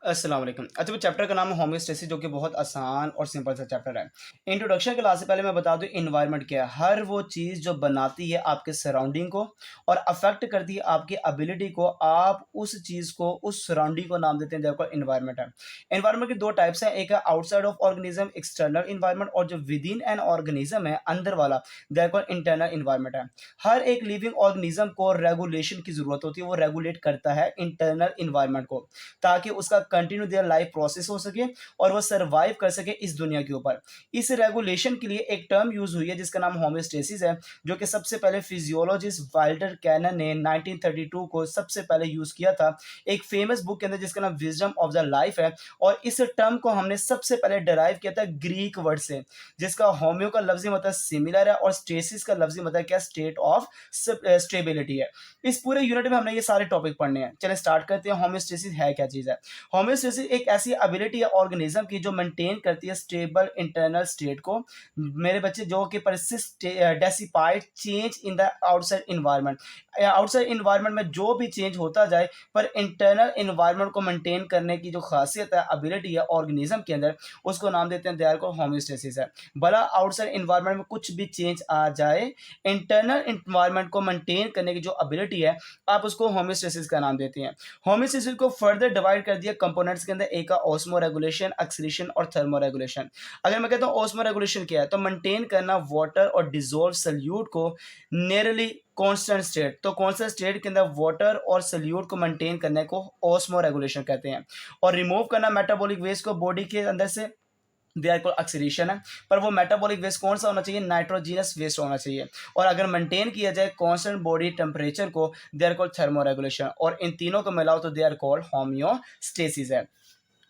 अस्सलाम वालेकुम। अच्छा, वो चैप्टर का नाम है होमियोस्टेसिस, जो कि बहुत आसान और सिंपल सा चैप्टर है। इंट्रोडक्शन क्लास से पहले मैं बता दूँ एनवायरनमेंट क्या है। हर वो चीज़ जो बनाती है आपके सराउंडिंग को और अफ़ेक्ट करती है आपकी एबिलिटी को, आप उस चीज़ को, उस सराउंडिंग को नाम देते हैं देखो एनवायरनमेंट है। एनवायरनमेंट के 2 टाइप्स हैं, एक है outside of organism external environment, और जो विदिन एन ऑर्गेनिज़्म है अंदर वाला, दैट कॉल्ड इंटरनल एनवायरनमेंट है। हर एक लिविंग ऑर्गेनिज़्म को रेगुलेशन की ज़रूरत होती है, वो रेगुलेट करता है इंटरनल एनवायरनमेंट को, ताकि उसका कंटिन्यू देयर लाइफ प्रोसेस हो सके और वो सर्वाइव कर सके इस दुनिया के ऊपर। इस रेगुलेशन के लिए एक टर्म यूज हुई है जिसका नाम होमियोस्टेसिस है, जो कि सबसे पहले फिजियोलॉजिस्ट वाल्टर कैनन ने 1932 को सबसे पहले यूज किया था, एक फेमस बुक के अंदर जिसका नाम विजडम ऑफ द लाइफ है। और इस टर्म को हमने सबसे पहले डिराइव किया था ग्रीक वर्ड से, जिसका होम्यो का लफ्जी मतलब सिमिलर है और स्टेसिस का लफ्जी मतलब क्या, स्टेट ऑफ स्टेबिलिटी है। इस पूरे यूनिट में हमने ये सारे टॉपिक पढ़ने हैं। चले स्टार्ट करते हैं, होमियोस्टेसिस है क्या चीज़ है। होम्योस्टेसिस एक ऐसी एबिलिटी है ऑर्गेनिज्म की जो मेंटेन करती है स्टेबल इंटरनल स्टेट को, मेरे बच्चे, जो कि persist despite change in the outside environment. Outside environment में जो भी चेंज होता जाए, पर इंटरनल इन्वायरमेंट को मेंटेन करने की जो खासियत है, एबिलिटी है ऑर्गेनिज्म के अंदर, उसको नाम देते हैं देयर को होम्योस्टेसिस है। भला आउटसाइड इन्वायरमेंट में कुछ भी चेंज आ जाए, इंटरनल इन्वायरमेंट को मेंटेन करने की जो एबिलिटी है, आप उसको होम्योस्टेसिस का नाम देते हैं। होम्योस्टेसिस को फर्दर डिवाइड कर दिया कंपोनेंट्स के अंदर, एक का ऑस्मो रेगुलेशन, एक्सीलेशन और थर्मो रेगुलेशन। अगर मैं कहता हूँ ऑस्मो रेगुलेशन क्या है, तो मेंटेन करना वाटर और डिसॉल्व सल्यूट को नियरली कांस्टेंट स्टेट, तो कांस्टेंट स्टेट के अंदर वाटर और सल्यूट को मेंटेन करने को ऑस्मो रेगुलेशन कहते हैं। और रिमूव करना मेटाबॉलिक वेस्ट को बॉडी के अंदर से, दे आर कॉल्ड ऑक्सीडेशन है। पर वो मेटाबॉलिक वेस्ट कौन सा होना चाहिए, नाइट्रोजीनस वेस्ट होना चाहिए। और अगर मेंटेन किया जाए कांस्टेंट बॉडी टेम्परेचर को, they are called thermoregulation. और इन तीनों को मिलाओ तो दे आर कॉल्ड होम्योस्टेसिस है।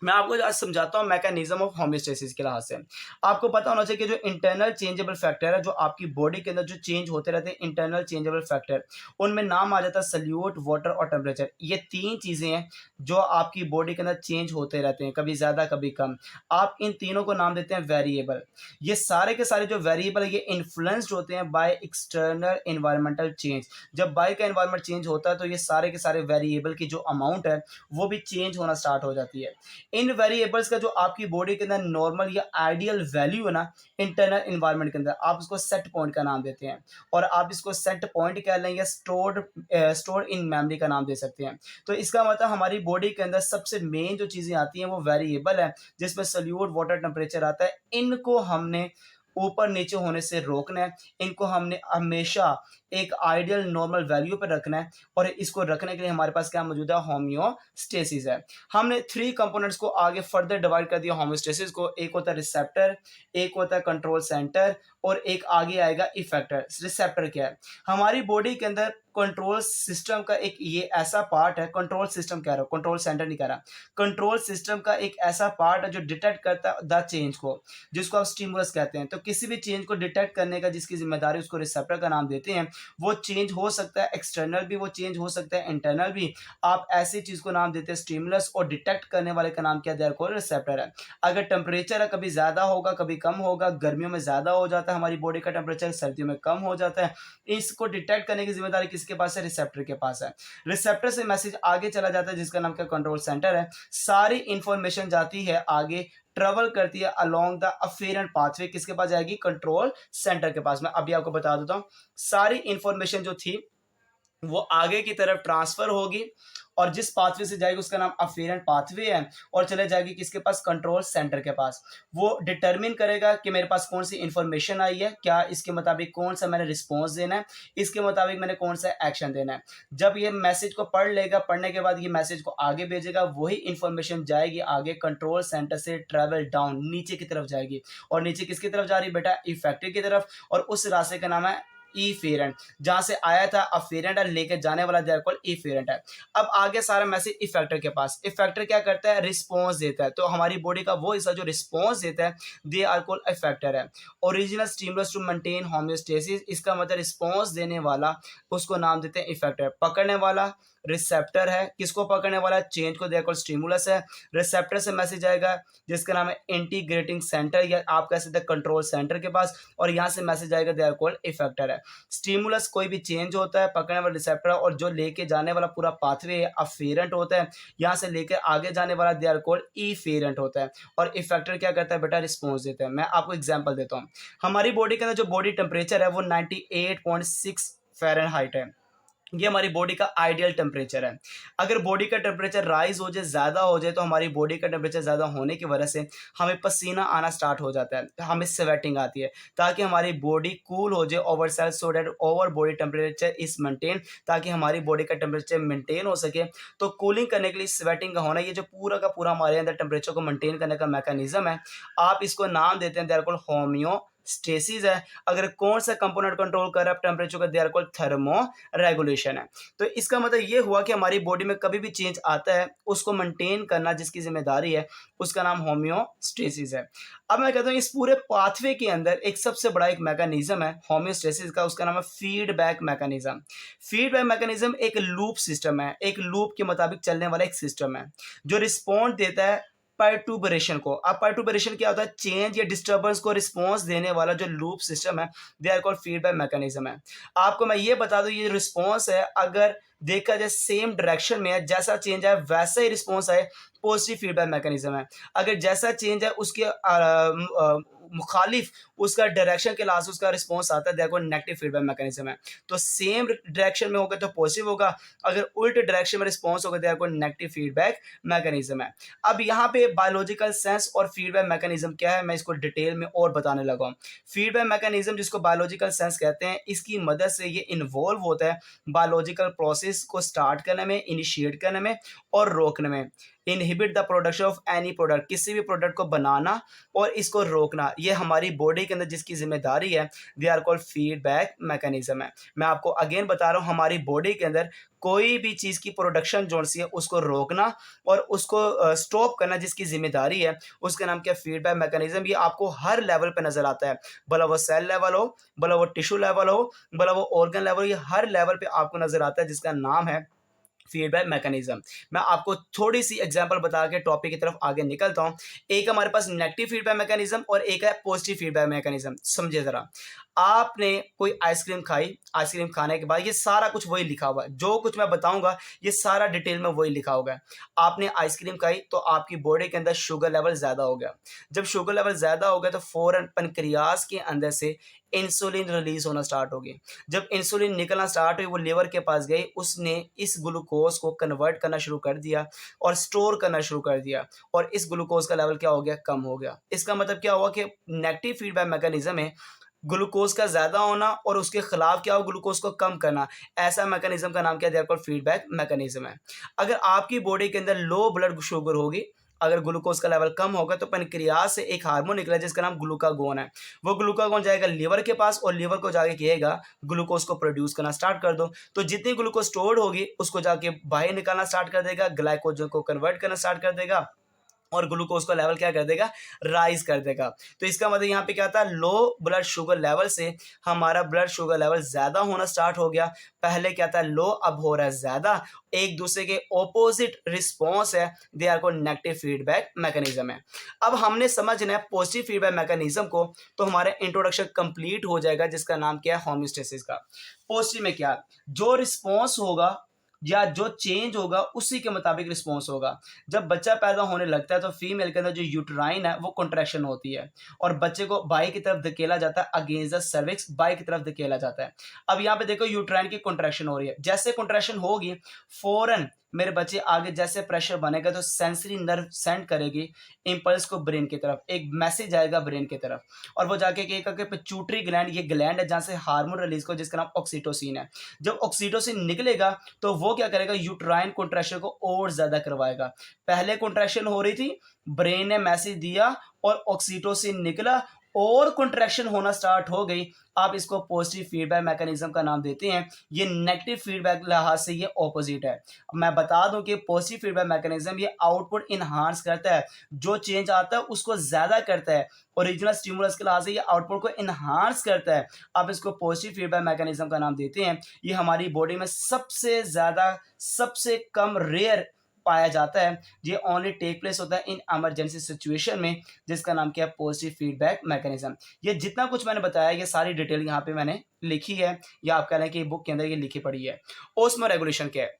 मैं आपको आज समझाता हूँ मैकेनिज्म ऑफ होम्योस्टेसिस के लिहाज से। आपको पता होना चाहिए कि जो इंटरनल चेंजेबल फैक्टर है, जो आपकी बॉडी के अंदर जो चेंज होते रहते हैं इंटरनल चेंजेबल फैक्टर, उनमें नाम आ जाता है सल्यूट, वाटर और टेम्परेचर। ये तीन चीज़ें हैं जो आपकी बॉडी के अंदर चेंज होते रहते हैं, कभी ज़्यादा कभी कम। आप इन तीनों को नाम देते हैं वेरिएबल। ये सारे के सारे जो वेरिएबल है, ये इन्फ्लुएंस्ड होते हैं बाय एक्सटर्नल एनवायरमेंटल चेंज। जब बाय का एनवायरमेंट चेंज होता है, तो ये सारे के सारे वेरिएबल की जो अमाउंट है, वो भी चेंज होना स्टार्ट हो जाती है। इन वेरिएबल्स का जो आपकी बॉडी के अंदर नॉर्मल या आइडियल वैल्यू है ना, इंटरनल एनवायरनमेंट के अंदर, आप उसको सेट पॉइंट का नाम देते हैं। और आप इसको सेट पॉइंट कह लें या स्टोर्ड इन मेमोरी का नाम दे सकते हैं। तो इसका मतलब हमारी बॉडी के अंदर सबसे मेन जो चीज़ें आती हैं वो वेरिएबल है, जिसमें सल्यूट, वाटर, टेम्परेचर आता है। इनको हमने ऊपर नीचे होने से रोकना है, इनको हमने हमेशा एक आइडियल नॉर्मल वैल्यू पर रखना है। और इसको रखने के लिए हमारे पास क्या मौजूद है, होम्योस्टेसिस है। हमने 3 कंपोनेंट्स को आगे फर्दर डिवाइड कर दिया होम्योस्टेसिस को, एक होता है रिसेप्टर, एक होता है कंट्रोल सेंटर, और एक आगे आएगा इफेक्टर। रिसेप्टर क्या है, हमारी बॉडी के अंदर कंट्रोल सिस्टम का एक ये ऐसा पार्ट है, कंट्रोल सिस्टम कह रहा हूँ, कंट्रोल सेंटर नहीं कह रहा, कंट्रोल सिस्टम का एक ऐसा पार्ट है जो डिटेक्ट करता है द चेंज को, जिसको आप स्टिमुलस कहते हैं। तो किसी भी चेंज को डिटेक्ट करने का जिसकी जिम्मेदारी, उसको रिसेप्टर का नाम देते हैं। वो चेंज हो सकता है एक्सटर्नल भी, वो चेंज हो सकता है इंटरनल भी। आप ऐसी चीज को नाम देते हैं स्टिमुलस, और डिटेक्ट करने वाले का नाम क्या, देयर कॉल्ड रिसेप्टर है। अगर टेम्परेचर है, कभी ज्यादा होगा कभी कम होगा, गर्मियों में ज्यादा हो जाता है हमारी बॉडी का टेम्परेचर, सर्दियों में कम हो जाता है। इसको डिटेक्ट करने की जिम्मेदारी किसके पास है, रिसेप्टर के पास है। रिसेप्टर से मैसेज आगे चला जाता है, जिसका नाम क्या, कंट्रोल सेंटर है। सारी इंफॉर्मेशन जाती है आगे, ट्रेवल करती है अलोंग द अफेरेंट पाथवे, किसके पास जाएगी, कंट्रोल सेंटर के पास। मैं अभी आपको बता देता हूं, सारी इंफॉर्मेशन जो थी वो आगे की तरफ ट्रांसफर होगी, और जिस पाथवे से जाएगी उसका नाम अफेरेंट पाथवे है, और चले जाएगी किसके पास, कंट्रोल सेंटर के पास। वो डिटरमिन करेगा कि मेरे पास कौन सी इंफॉर्मेशन आई है, क्या इसके मुताबिक कौन सा मैंने रिस्पॉन्स देना है, इसके मुताबिक मैंने कौन सा एक्शन देना है। जब ये मैसेज को पढ़ लेगा, पढ़ने के बाद ये मैसेज को आगे भेजेगा, वही इंफॉर्मेशन जाएगी आगे कंट्रोल सेंटर से ट्रेवल डाउन, नीचे की तरफ जाएगी। और नीचे किसकी तरफ जा रही है बेटा, इफेक्टर की तरफ। और उस रास्ते का नाम है इफेरेंट, जहां से आया था अफेरेंट है, लेके जाने वाला देयर कॉल्ड इफेरेंट है। अब आगे सारा मैसेज इफेक्टर के पास। इफेक्टर क्या करता है, रिस्पॉन्स देता है। तो हमारी बॉडी का वो हिस्सा जो रिस्पॉन्स देता है, दे आर कॉल्ड इफेक्टर है। Original stimulus to maintain homeostasis, इसका मतलब रिस्पॉन्स देने वाला, उसको नाम देते हैं इफेक्टर। पकड़ने वाला, रिसेप्टर है, किसको पकड़ने वाला है, चेंज को, देयर कॉल्ड स्टिमुलस है। रिसेप्टर से मैसेज आएगा जिसका नाम है इंटीग्रेटिंग सेंटर, या आप कह सकते हैं कंट्रोल सेंटर के पास, और यहाँ से मैसेज आएगा, देयर कॉल्ड इफेक्टर है। स्टिमुलस कोई भी चेंज होता है, पकड़ने वाला रिसेप्टर, और जो लेके जाने वाला पूरा पाथवे है अफेरेंट होता है, यहाँ से लेकर आगे जाने वाला देयर कॉल्ड इफेरेंट होता है। और इफेक्टर क्या करता है बेटा, रिस्पॉन्स देता है। मैं आपको एग्जांपल देता हूँ। हमारी बॉडी के अंदर जो बॉडी टेम्परेचर है वो 98.6 फ़ारेनहाइट है। ये हमारी बॉडी का आइडियल टेम्परेचर है। अगर बॉडी का टेम्परेचर राइज हो जाए, ज़्यादा हो जाए, तो हमारी बॉडी का टेम्परेचर ज़्यादा होने की वजह से हमें पसीना आना स्टार्ट हो जाता है, हमें स्वेटिंग आती है, ताकि हमारी बॉडी कूल हो जाए our self, so that our body temperature is maintain, ताकि हमारी बॉडी का टेम्परेचर मेंटेन हो सके। तो कूलिंग करने के लिए स्वेटिंग का होना, ये जो पूरा का पूरा हमारे अंदर टेम्परेचर को मेंटेन करने का मैकेनिज्म है। आप इसको नाम देते हैं, देयर कॉल्ड होम्योस्टेसिस है। अगर कौन सा कंपोनेंट कंट्रोल कर रहा है टेम्परेचर का, देयर कॉल्ड थर्मो रेगुलेशन है। तो इसका मतलब ये हुआ कि हमारी बॉडी में कभी भी चेंज आता है, उसको मेंटेन करना जिसकी जिम्मेदारी है, उसका नाम होम्योस्टेसिस है। अब मैं कहता हूँ इस पूरे पाथवे के अंदर एक सबसे बड़ा एक मैकेनिज्म है होम्योस्टेसिस का, उसका नाम है फीडबैक मैकेनिज्म। फीडबैक मैकेनिज्म एक लूप सिस्टम है, एक लूप के मुताबिक चलने वाला एक सिस्टम है जो रिस्पॉन्ड देता है पर्टुबरेशन को। अब पर्टुबरेशन क्या होता है, चेंज या डिस्टर्बेंस को रिस्पॉन्स देने वाला जो लूप सिस्टम है, they are called feedback mechanism है। आपको मैं ये बता दूं, ये रिस्पॉन्स है, अगर देखा जाए सेम डायरेक्शन में है, जैसा चेंज है वैसा ही रिस्पॉन्स है, पॉजिटिव फीडबैक मैकेनिज्म है। अगर जैसा चेंज है उसके मुखालिफ उसका डायरेक्शन के लास्ट उसका रिस्पॉन्स आता है, देखो नेगेटिव फीडबैक मैकेनिज्म है। तो सेम डायरेक्शन में होगा तो पॉजिटिव होगा, अगर उल्ट डायरेक्शन में रिस्पॉन्स होगा देखो नेगेटिव फीडबैक मैकेनिज्म है। अब यहाँ पे बायोलॉजिकल सेंस और फीडबैक मैकेनिज्म क्या है, मैं इसको डिटेल में और बताने लगा हूँ। फीडबैक मैकेनिज्म जिसको बायोलॉजिकल सेंस कहते हैं, इसकी मदद से ये इन्वॉल्व होता है बायोलॉजिकल प्रोसेस को स्टार्ट करने में, इनिशिएट करने में और रोकने में। Inhibit the production of any product, किसी भी प्रोडक्ट को बनाना और इसको रोकना, ये हमारी बॉडी के अंदर जिसकी जिम्मेदारी है, they are called feedback mechanism है। मैं आपको अगेन बता रहा हूँ, हमारी बॉडी के अंदर कोई भी चीज़ की प्रोडक्शन जो सी है उसको रोकना और उसको स्टॉप करना जिसकी जिम्मेदारी है, उसका नाम क्या, फीडबैक मैकेनिज्म। ये आपको हर लेवल पे नजर आता है, भला वो सेल लेवल हो, भला वो टिश्यू लेवल हो, भला वो ऑर्गन लेवल हो, ये हर लेवल पे आपको नजर आता है, जिसका नाम है फीडबैक मैकेनिज्म। मैं आपको थोड़ी सी एग्जांपल बता के टॉपिक की तरफ आगे निकलता हूं। एक हमारे पास नेगेटिव फीडबैक मैकेनिज्म और एक है पॉजिटिव फीडबैक मैकेनिज्म। समझिए जरा, आपने कोई आइसक्रीम खाई, आइसक्रीम खाने के बाद ये सारा कुछ वही लिखा हुआ है, जो कुछ मैं बताऊंगा ये सारा डिटेल में वही लिखा होगा। आपने आइसक्रीम खाई तो आपकी बॉडी के अंदर शुगर लेवल ज़्यादा हो गया। जब शुगर लेवल ज़्यादा हो गया तो फ़ौरन पेनक्रियाज के अंदर से इंसुलिन रिलीज होना स्टार्ट हो गई। जब इंसुलिन निकलना स्टार्ट हुई, वो लिवर के पास गई, उसने इस ग्लूकोज को कन्वर्ट करना शुरू कर दिया और स्टोर करना शुरू कर दिया, और इस ग्लूकोज का लेवल क्या हो गया, कम हो गया। इसका मतलब क्या हुआ कि नेगेटिव फीडबैक मैकेनिज्म है ग्लूकोज का ज़्यादा होना और उसके खिलाफ क्या हो, ग्लूकोज को कम करना। ऐसा मैकेनिज्म का नाम क्या है, फीडबैक मैकेनिज्म है। अगर आपकी बॉडी के अंदर लो ब्लड शुगर होगी, अगर ग्लूकोज का लेवल कम होगा, तो पेनक्रियाज से एक हार्मोन निकला जिसका नाम ग्लूकागोन है। वो ग्लूकागोन जाएगा लीवर के पास और लीवर को जाके कहेगा ग्लूकोज को प्रोड्यूस करना स्टार्ट कर दो। तो जितनी ग्लूकोज स्टोर्ड होगी उसको जाके बाहर निकालना स्टार्ट कर देगा, ग्लाइकोजन को कन्वर्ट करना स्टार्ट कर देगा और ग्लूकोज का लेवल क्या कर देगा, राइज कर देगा। तो इसका मतलब यहाँ पे क्या था, लो ब्लड शुगर लेवल से हमारा ब्लड शुगर लेवल ज़्यादा होना स्टार्ट हो गया। पहले क्या था, लो, अब हो रहा है ज़्यादा। एक दूसरे के ऑपोजिट रिस्पॉन्स है, दे आर को नेगेटिव फीडबैक मैकेनिज्म है। अब हमने समझना है पॉजिटिव फीडबैक मैकेनिज्म को, तो हमारा इंट्रोडक्शन कंप्लीट हो जाएगा, जिसका नाम क्या है, होम्योस्टेसिस का। पॉजिटिव में क्या, जो रिस्पॉन्स होगा या जो चेंज होगा उसी के मुताबिक रिस्पॉन्स होगा। जब बच्चा पैदा होने लगता है तो फीमेल के अंदर जो यूट्राइन है वो कॉन्ट्रैक्शन होती है और बच्चे को बाई की तरफ धकेला जाता है, अगेंस्ट द सर्विक्स बाई की तरफ धकेला जाता है। अब यहाँ पे देखो यूट्राइन की कॉन्ट्रैक्शन हो रही है, जैसे कॉन्ट्रैक्शन होगी फौरन मेरे बच्चे आगे जैसे प्रेशर बनेगा तो सेंसरी नर्व सेंड करेगी इंपल्स को ब्रेन की तरफ, एक मैसेज आएगा ब्रेन की तरफ और वो जाके कहेगा कि पिट्यूटरी ग्लैंड, ये ग्लैंड है जहाँ से हार्मोन रिलीज को, जिसका नाम ऑक्सीटोसिन है। जब ऑक्सीटोसिन निकलेगा तो वो क्या करेगा, यूट्राइन कॉन्ट्रैक्शन को और ज्यादा करवाएगा। पहले कॉन्ट्रैक्शन हो रही थी, ब्रेन ने मैसेज दिया और ऑक्सीटोसिन निकला और कंट्रैक्शन होना स्टार्ट हो गई, आप इसको पॉजिटिव फीडबैक मैकेनिज्म का नाम देते हैं। ये नेगेटिव फीडबैक लिहाज से ये ऑपोजिट है। मैं बता दूं कि पॉजिटिव फीडबैक मैकेनिज्म ये आउटपुट इन्हांस करता है, जो चेंज आता है उसको ज़्यादा करता है। ओरिजिनल स्टिमुलस के लिहाज से ये आउटपुट को इन्हांस करता है, आप इसको पॉजिटिव फीडबैक मैकेनिज्म का नाम देते हैं। ये हमारी बॉडी में सबसे ज़्यादा, सबसे कम रेयर पाया जाता है। ये ओनली टेक प्लेस होता है इन इमरजेंसी सिचुएशन में, जिसका नाम क्या है, पॉजिटिव फीडबैक मैकेनिज्म। ये जितना कुछ मैंने बताया, ये सारी डिटेल यहाँ पे मैंने लिखी है, या आप कह रहे हैं कि बुक के अंदर ये लिखी पड़ी है। ओस्मो रेगुलेशन क्या है,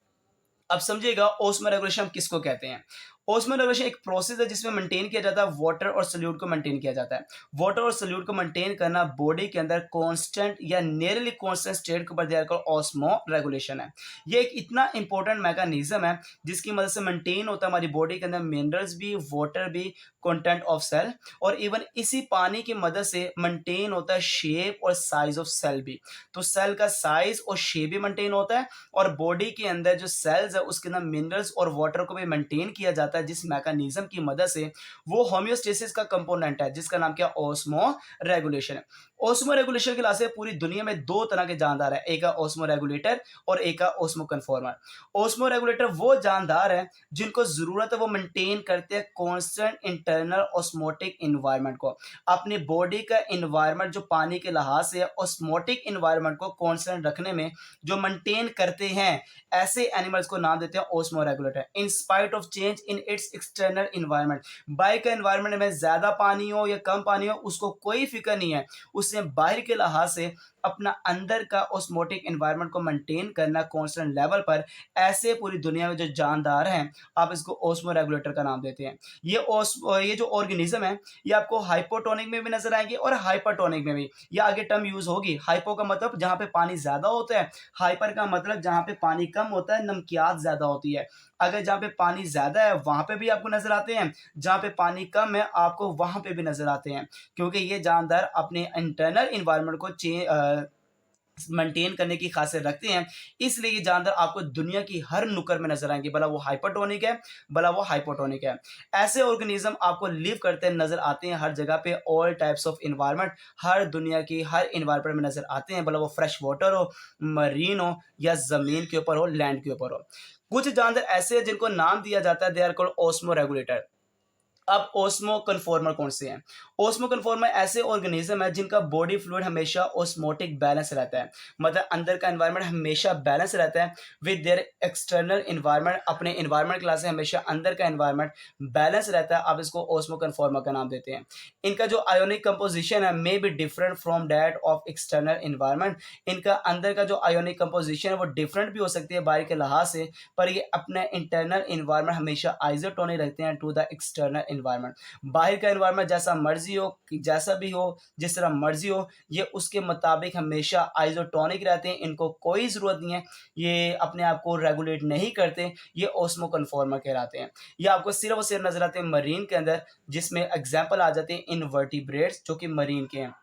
अब समझिएगा। ओस्मो रेगुलेशन किसको कहते हैं? ओस्मो रेगुलेशन एक प्रोसेस है जिसमें मेंटेन किया जाता है वाटर और सॉल्यूट को मेंटेन किया जाता है। वाटर और सॉल्यूट को मेंटेन करना बॉडी के अंदर कांस्टेंट या नियरली कांस्टेंट स्टेट के ऊपर दिया गया ओस्मो रेगुलेशन है। ये एक इतना इंपॉर्टेंट मैकेनिज्म है जिसकी मदद से मेंटेन होता है हमारी बॉडी के अंदर मिनरल्स भी, वाटर भी, कंटेंट ऑफ सेल, और इवन इसी पानी की मदद से मेंटेन होता है शेप और साइज ऑफ सेल भी। तो सेल का साइज और शेप भी मेंटेन होता है, और बॉडी के अंदर जो सेल्स है उसके अंदर मिनरल्स और वाटर को भी मेंटेन किया जाता है, जिस मैकेनिज्म की मदद से वो होम्योस्टेसिस का कंपोनेंट है, जिसका नाम क्या, ओस्मो रेगुलेशन है। ओस्मो रेगुलेशन के लासे पूरी दुनिया में दो तरह के जानदार है, एक है ओस्मो रेगुलेटर और एक है ओस्मो कन्फॉर्मर। ओस्मो रेगुलेटर वो जानदार है जिनको जरूरत है वो मेंटेन करते हैं कांस्टेंट इंटरनल ऑस्मोटिक इन्वायरमेंट को। अपनी बॉडी का इन्वायरमेंट जो पानी के लिहाज से ऑस्मोटिक इन्वायरमेंट को कांस्टेंट रखने में जो मेंटेन करते हैं, ऐसे एनिमल्स को नाम देते हैं osmo regulator. In spite of change in its external environment, बाहर का इन्वायरमेंट में ज्यादा पानी हो या कम पानी हो उसको कोई फिक्र नहीं है, उसने बाहर के लिहाज से अपना अंदर का ऑस्मोटिक एनवायरनमेंट को मेंटेन करना कांस्टेंट लेवल पर। ऐसे पूरी दुनिया में जो जानदार हैं, आप इसको ओस्मो रेगुलेटर का नाम देते हैं। ये जो ऑर्गेनिज्म है, ये आपको हाइपोटोनिक में भी नजर आएंगे और हाइपरटोनिक में भी। ये आगे टर्म यूज होगी। हाइपो का मतलब जहां पे पानी ज्यादा होता है, हाइपर का मतलब जहां पे पानी कम होता है, नमकियात ज्यादा होती है। अगर जहाँ पे पानी ज्यादा है वहां पे भी आपको नजर आते हैं, जहाँ पे पानी कम है आपको वहां पे भी नजर आते हैं, क्योंकि ये जानदार अपने इंटरनल इन्वायरमेंट को मेंटेन करने की खासियत रखते हैं। इसलिए ये जानदार आपको दुनिया की हर नुक्कड़ में नजर आएंगे, भला वो हाइपरटोनिक है, भला वो हाइपोटोनिक है। ऐसे ऑर्गेनिज्म आपको लिव करते नजर आते हैं हर जगह पे, ऑल टाइप्स ऑफ इन्वायरमेंट, हर दुनिया की हर इन्वायरमेंट में नजर आते हैं, भला वो फ्रेश वाटर हो, मरीन हो, या जमीन के ऊपर हो, लैंड के ऊपर हो। कुछ जानदार ऐसे हैं जिनको नाम दिया जाता है, they are called osmoregulator. अब ओस्मो कन्फॉर्मर कौन से हैं? ओस्मो कन्फॉर्मर ऐसे ऑर्गेनिज्म है जिनका बॉडी फ्लूइड हमेशा ओस्मोटिक बैलेंस रहता है, मतलब अंदर का एनवायरनमेंट हमेशा बैलेंस रहता है विद देयर एक्सटर्नल एनवायरनमेंट। अपने एनवायरनमेंट क्लास से हमेशा अंदर का एनवायरनमेंट बैलेंस रहता है, आप इसको ओस्मो कन्फॉर्मर का नाम देते हैं। इनका जो आयोनिक कंपोजिशन है may be different from that of external environment. इनका अंदर का जो आयोनिक कंपोजिशन है वो डिफरेंट भी हो सकती है बाहर के लिहाज से, पर ये अपने इंटरनल एनवायरनमेंट हमेशा आइसोटोनिक रखते हैं टू द एक्सटर्नल एनवायरनमेंट। बाहर का एनवायरनमेंट जैसा मर्जी हो, जैसा भी हो, जिस तरह मर्जी हो, ये उसके मुताबिक हमेशा आइसोटोनिक रहते हैं, इनको कोई ज़रूरत नहीं है, ये अपने आप को रेगुलेट नहीं करते, ये ओस्मो कन्फॉर्मर कहलाते हैं। ये आपको सिर्फ और सिर्फ नजर आते हैं मरीन के अंदर, जिसमें एग्जाम्पल आ जाते हैं इनवर्टिब्रेट्स जो कि मरीन के हैं,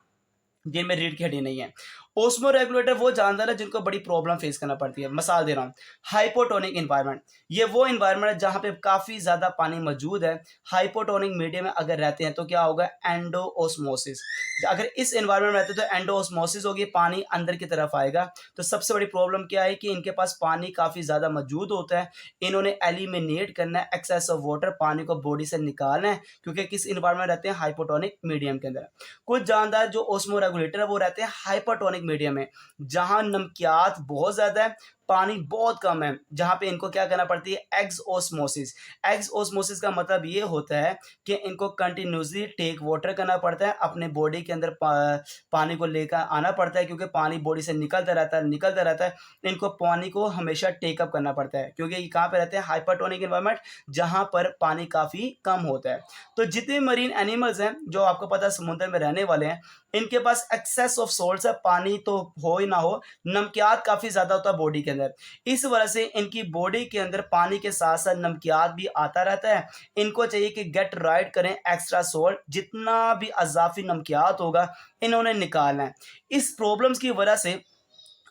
जिनमें रीढ़ की हड्डी नहीं है। ओस्मो रेगुलेटर वो जानदार है जिनको बड़ी प्रॉब्लम फेस करना पड़ती है। मिसाल दे रहा हूँ, हाइपोटोनिक इन्वायरमेंट, ये वो इन्वायरमेंट है जहाँ पे काफ़ी ज़्यादा पानी मौजूद है। हाइपोटोनिक मीडियम में अगर रहते हैं तो क्या होगा, एंडो ओस्मोसिस। अगर इस इन्वायरमेंट में रहते हैं तो एंडो ओस्मोसिस होगी, पानी अंदर की तरफ आएगा। तो सबसे बड़ी प्रॉब्लम क्या है कि इनके पास पानी काफ़ी ज़्यादा मौजूद होता है, इन्होंने एलिमिनेट करना है एक्सेस ऑफ वाटर, पानी को बॉडी से निकालना है, क्योंकि किस इन्वायरमेंट रहते हैं, हाइपोटोनिक मीडियम के अंदर। कुछ जानदार जो ओस्मो रेगुलेटर है वो रहते हैं हाइपरटोनिक मीडियम में, जहां नमकियात बहुत ज्यादा है, पानी बहुत कम है, जहां पे इनको क्या करना पड़ती है, एक्स ओस्मोसिस। एक्स ओस्मोसिस का मतलब ये होता है कि इनको कंटिन्यूसली टेक वाटर करना पड़ता है, अपने बॉडी के अंदर पानी को लेकर आना पड़ता है, क्योंकि पानी बॉडी से निकलता रहता है, निकलता रहता है। इनको पानी को हमेशा टेकअप करना पड़ता है, क्योंकि ये कहाँ पे रहते हैं, हाइपरटोनिक एनवायरनमेंट, जहां पर पानी काफ़ी कम होता है। तो जितने मरीन एनिमल्स हैं जो आपको पता है समुद्र में रहने वाले हैं, इनके पास एक्सेस ऑफ सोल्ट्स है, पानी तो हो ही ना हो, नमकियात काफ़ी ज़्यादा होता है बॉडी के अंदर। इस वजह से इनकी बॉडी के अंदर पानी के साथ साथ नमकियात भी आता रहता है। इनको चाहिए कि गेट राइट करें एक्स्ट्रा सोल्ट, जितना भी अजाफी नमकियात होगा इन्होंने निकालना है। इस प्रॉब्लम्स की वजह से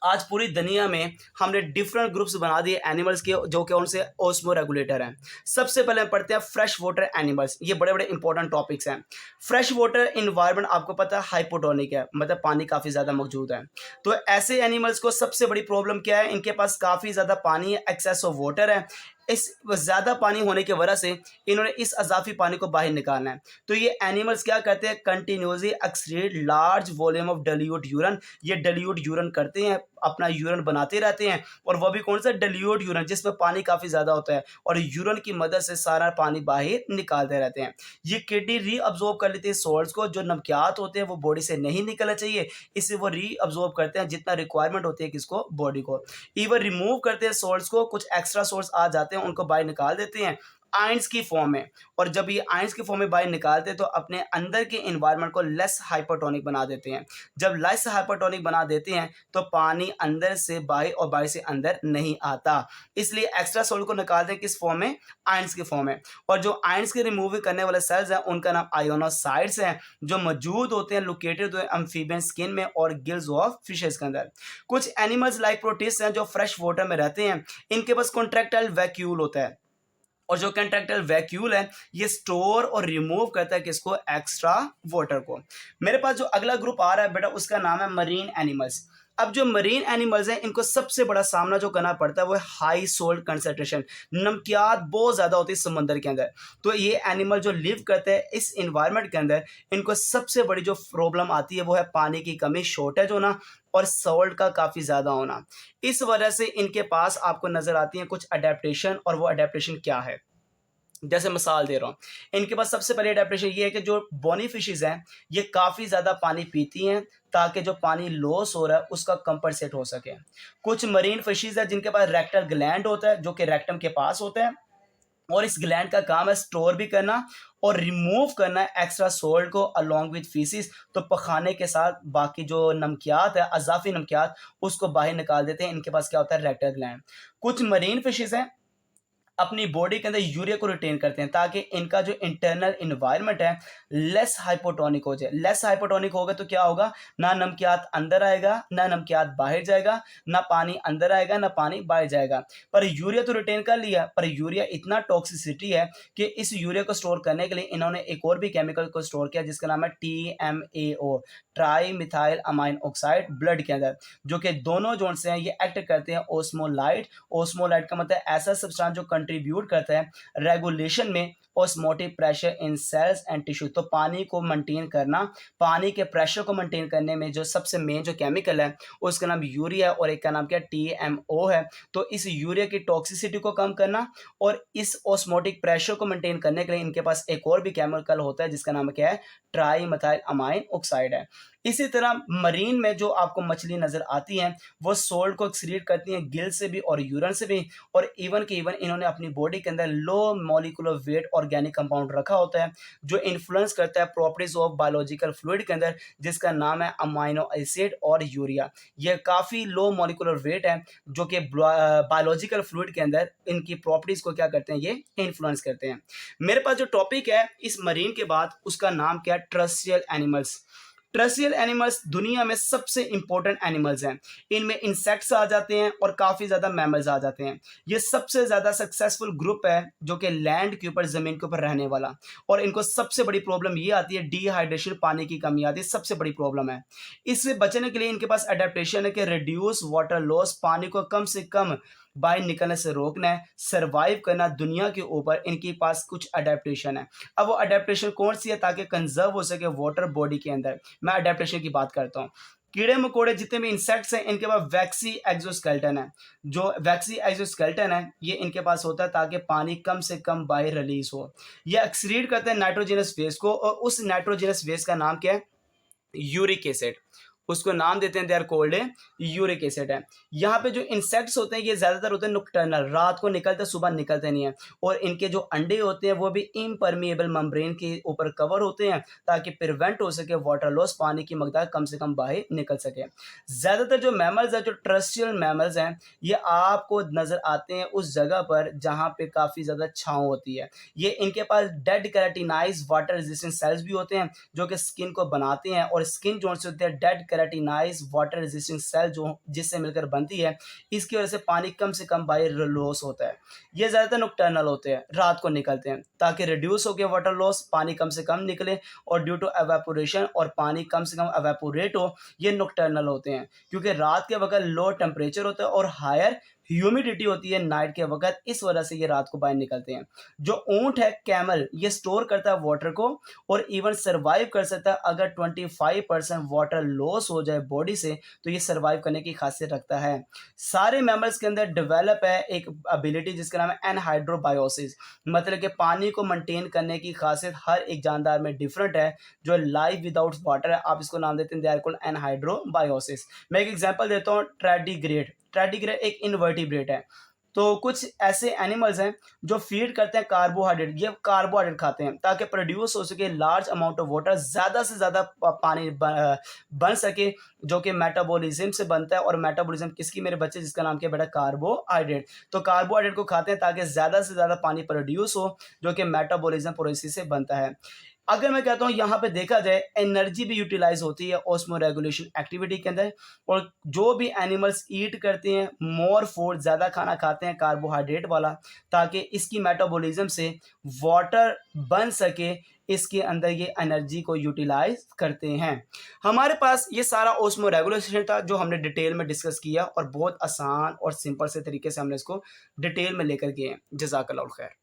आज पूरी दुनिया में हमने डिफरेंट ग्रुप्स बना दिए एनिमल्स के जो कि उनसे ओस्मो रेगुलेटर हैं। सबसे पहले हम पढ़ते हैं फ्रेश वाटर एनिमल्स। ये बड़े बड़े इंपॉर्टेंट टॉपिक्स हैं। फ्रेश वाटर इन्वायरमेंट आपको पता है हाइपोटोनिक है, मतलब पानी काफ़ी ज़्यादा मौजूद है। तो ऐसे एनिमल्स को सबसे बड़ी प्रॉब्लम क्या है, इनके पास काफ़ी ज़्यादा पानी है, एक्सेस ऑफ वाटर है। इस ज़्यादा पानी होने की वजह से इन्होंने इस अजाफी पानी को बाहर निकालना है। तो ये एनिमल्स क्या करते हैं, continuously excrete large volume of dilute urine. ये डिल्यूट यूरिन करते हैं, अपना यूरिन बनाते रहते हैं, और वो भी कौन सा डिल्यूट यूरिन जिसमें पानी काफ़ी ज़्यादा होता है, और यूरिन की मदद से सारा पानी बाहर निकालते रहते हैं। ये किडनी रीअब्जॉर्ब कर लेती है सॉल्ट्स को, जो नमकियात होते हैं वो बॉडी से नहीं निकलना चाहिए, इससे वो रीअब्जॉर्ब करते हैं जितना रिक्वायरमेंट होती है किसको, बॉडी को। इवन रिमूव करते हैं सॉल्ट्स को, कुछ एक्स्ट्रा सॉल्ट्स आ जाते हैं उनको बाहर निकाल देते हैं आयंस की फॉर्म में। और जब ये आयंस की फॉर्म में बाहर निकालते हैं तो अपने अंदर के इन्वायरमेंट को लेस हाइपरटोनिक बना देते हैं। जब लेस हाइपरटोनिक बना देते हैं तो पानी अंदर से बाहर और बाहर से अंदर नहीं आता, इसलिए एक्स्ट्रा सॉल्ट को निकालते हैं किस फॉर्म में, आयंस की फॉर्म में। और जो आयंस के रिमूव करने वाले सेल्स हैं उनका नाम आयोनोसाइट्स हैं, जो मौजूद होते हैं, लोकेटेड होते हैं एम्फीबियन स्किन में और गिल्स ऑफ फिशेस के अंदर। कुछ एनिमल्स लाइक प्रोटिस्ट हैं जो फ्रेश वाटर में रहते हैं, इनके पास कॉन्ट्रैक्टाइल वैक्यूल होता है, और जो कंट्रैक्टाइल वैक्यूल है ये स्टोर और रिमूव करता है किसको, एक्स्ट्रा वाटर को। मेरे पास जो अगला ग्रुप आ रहा है बेटा उसका नाम है मरीन एनिमल्स। अब जो मरीन एनिमल्स हैं इनको सबसे बड़ा सामना जो करना पड़ता है वो है हाई सोल्ट कंसंट्रेशन। नमकियात बहुत ज़्यादा होती है समंदर के अंदर। तो ये एनिमल जो लिव करते हैं इस इन्वायरमेंट के अंदर, इनको सबसे बड़ी जो प्रॉब्लम आती है वो है पानी की कमी, शॉर्टेज होना, और सॉल्ट का काफ़ी ज़्यादा होना। इस वजह से इनके पास आपको नज़र आती हैं कुछ अडेप्टेशन, और वो अडेप्टेशन क्या है, जैसे मिसाल दे रहा हूँ। इनके पास सबसे पहले अडेप्टेशन ये है कि जो बोनी फिशेज़ हैं ये काफ़ी ज़्यादा पानी पीती हैं ताकि जो पानी लॉस हो रहा है उसका कंपनसेट हो सके। कुछ मरीन फिशेज़ हैं जिनके पास रेक्टल ग्लैंड होता है जो कि रेक्टम के पास होता है, और इस ग्लैंड का काम है स्टोर भी करना और रिमूव करना है एक्स्ट्रा सोल्ट को अलोंग विद फीसिस। तो पखाने के साथ बाकी जो नमकियात है, अज़ाफ़ी नमकियात, उसको बाहर निकाल देते हैं। इनके पास क्या होता है, रेक्टल ग्लैंड। कुछ मरीन फिशेज़ हैं अपनी बॉडी के अंदर यूरिया को रिटेन करते हैं ताकि इनका जो इंटरनल इन्वायरमेंट है लेस हाइपोटोनिक हो जाए। लेस हाइपोटोनिक होगा तो क्या होगा, ना नमकियात अंदर आएगा ना नमकियात बाहर जाएगा, ना पानी अंदर आएगा ना पानी बाहर जाएगा। पर यूरिया तो रिटेन कर लिया, पर यूरिया इतना टॉक्सिसिटी है कि इस यूरिया को स्टोर करने के लिए इन्होंने एक और भी केमिकल को स्टोर किया जिसका नाम है TMAO, tri methyl amine oxide, blood के अंदर, जो कि दोनों जोन से हैं ये एक्ट करते हैं ओस्मोलाइट। ओस्मोलाइट का मतलब ऐसा सब्सटेंस जो कंट्रीब्यूट करता है रेगुलेशन में osmotic pressure in cells and tissue. तो पानी को मेंटेन करना, पानी के प्रेशर को मेंटेन करने में जो सबसे मेन जो केमिकल है उसका नाम यूरिया और एक का नाम क्या, TMO है। तो इस यूरिया की टॉक्सिसिटी को कम करना और इस ऑस्मोटिक प्रेशर को मेंटेन करने के लिए इनके पास एक और भी केमिकल होता है जिसका नाम क्या है, ट्राई मिथाइल अमाइन ऑक्साइड है। इसी तरह मरीन में जो आपको मछली नजर आती हैं वो सोल्ट को एक्सक्रीट करती हैं गिल से भी और यूरिन से भी, और इवन के इवन इन्होंने अपनी बॉडी के अंदर low molecular weight organic compound रखा होता है जो इन्फ्लुएंस करता है प्रॉपर्टीज ऑफ बायोलॉजिकल फ्लूइड के अंदर, जिसका नाम है अमाइनो एसिड और यूरिया। ये काफ़ी लो मॉलिक्यूलर वेट है जो कि बायोलॉजिकल फ्लूइड के अंदर इनकी प्रॉपर्टीज को क्या करते हैं, ये इन्फ्लुएंस करते हैं। मेरे पास जो टॉपिक है इस मरीन के बाद उसका नाम क्या है, ट्रस्टियल एनिमल्स। ट्रस्टियल एनिमल्स दुनिया में सबसे इंपॉर्टेंट एनिमल्स हैं। इनमें इंसेक्ट्स आ जाते हैं और काफ़ी ज़्यादा मैमल्स आ जाते हैं। ये सबसे ज़्यादा सक्सेसफुल ग्रुप है जो कि लैंड के ऊपर, ज़मीन के ऊपर रहने वाला, और इनको सबसे बड़ी प्रॉब्लम ये आती है डिहाइड्रेशन, पानी की कमी आती है, सबसे बड़ी प्रॉब्लम है। इससे बचने के लिए इनके पास अडेप्टेशन है कि रिड्यूस वाटर लॉस, पानी को कम से कम बाहर निकलने से रोकना है, सर्वाइव करना दुनिया के ऊपर, इनके पास कुछ अडेप्टेशन है। अब वो अडेप्टेशन कौन सी है ताकि कंजर्व हो सके वाटर बॉडी के अंदर, मैं अडेप्टेशन की बात करता हूँ। कीड़े मकोड़े जितने भी इंसेक्ट्स हैं इनके पास वैक्सी एक्सोस्केलेटन है। जो वैक्सी एक्सोस्केलेटन है ये इनके पास होता है ताकि पानी कम से कम बाहर रिलीज हो। ये एक्सक्रीट करते हैं नाइट्रोजनस वेस्ट को, और उस नाइट्रोजनस वेस्ट का नाम क्या है, यूरिक एसिड। उसको नाम देते हैं, they are called a uric acid है। यहाँ पे जो इंसेक्ट्स होते हैं ये ज़्यादातर होते हैं नॉकटर्नल, रात को निकलते, सुबह निकलते नहीं है, और इनके जो अंडे होते हैं वो भी इम्परमिएबल मेम्ब्रेन के ऊपर कवर होते हैं ताकि प्रिवेंट हो सके वाटर लॉस, पानी की मकदार कम से कम बाहर निकल सके। ज़्यादातर जो मैमल्स हैं, जो ट्रस्टियल मैमल्स हैं, ये आपको नज़र आते हैं उस जगह पर जहाँ पे काफ़ी ज़्यादा छाँव होती है। ये इनके पास डेड केराटिनाइज वाटर रेजिस्टेंट सेल्स भी होते हैं जो कि स्किन को बनाते हैं, और स्किन जो होते हैं डेड केराटिनाइज वाटर रेजिस्टिंग सेल जो जिससे मिलकर बनती है, इसकी वजह से पानी कम से कम बाय लॉस होता है। ये ज़्यादातर नॉकटर्नल होते हैं, रात को निकलते हैं ताकि रिड्यूस हो गया वाटर लॉस, पानी कम से कम निकले और ड्यू टू एवेपोरेशन और पानी कम से कम एवेपोरेट हो, ये नॉकटर्नल होते हैं क्योंकि रात के वक्त लो टेम्परेचर होता है और हायर ह्यूमिडिटी होती है नाइट के वक्त, इस वजह से ये रात को बाहर निकलते हैं। जो ऊंट है कैमल, ये स्टोर करता है वाटर को और इवन सर्वाइव कर सकता है। अगर 25% वाटर लॉस हो जाए बॉडी से तो ये सर्वाइव करने की खासियत रखता है। सारे मैमल्स के अंदर डेवलप है एक एबिलिटी जिसका नाम है एनहाइड्रोबायोसिस, मतलब कि पानी को मेंटेन करने की खासियत हर एक जानदार में डिफरेंट है। जो लाइफ विदाउट वाटर है, आप इसको नाम देते हैं दे आर कॉल्ड एनहाइड्रोबायोसिस। मैं एक एग्जांपल देता हूँ, ट्रेडिग्रेड। ट्रेडिग्रेड एक इनवर्टिब्रेट है। तो कुछ ऐसे एनिमल्स हैं जो फीड करते हैं कार्बोहाइड्रेट, ये कार्बोहाइड्रेट खाते हैं ताकि प्रोड्यूस हो सके लार्ज अमाउंट ऑफ वाटर, ज़्यादा से ज़्यादा पानी बन सके, जो कि मेटाबॉलिज्म से बनता है। और मेटाबॉलिज्म किसकी, मेरे बच्चे, जिसका नाम क्या बेटा, कार्बोहाइड्रेट। तो कार्बोहाइड्रेट को खाते हैं ताकि ज़्यादा से ज़्यादा पानी प्रोड्यूस हो, जो कि मेटाबॉलिज्म प्रोसेस से बनता है। अगर मैं कहता हूँ यहाँ पे देखा जाए, एनर्जी भी यूटिलाइज होती है ऑस्मो रेगुलेशन एक्टिविटी के अंदर। और जो भी एनिमल्स ईट करते हैं मोर फूड, ज़्यादा खाना खाते हैं कार्बोहाइड्रेट वाला, ताकि इसकी मेटाबॉलिज्म से वाटर बन सके, इसके अंदर ये एनर्जी को यूटिलाइज करते हैं। हमारे पास ये सारा ऑस्मो रेगुलेशन था जो हमने डिटेल में डिस्कस किया और बहुत आसान और सिंपल से तरीके से हमने इसको डिटेल में लेकर गए हैं। जज़ाकल्लाह खैर।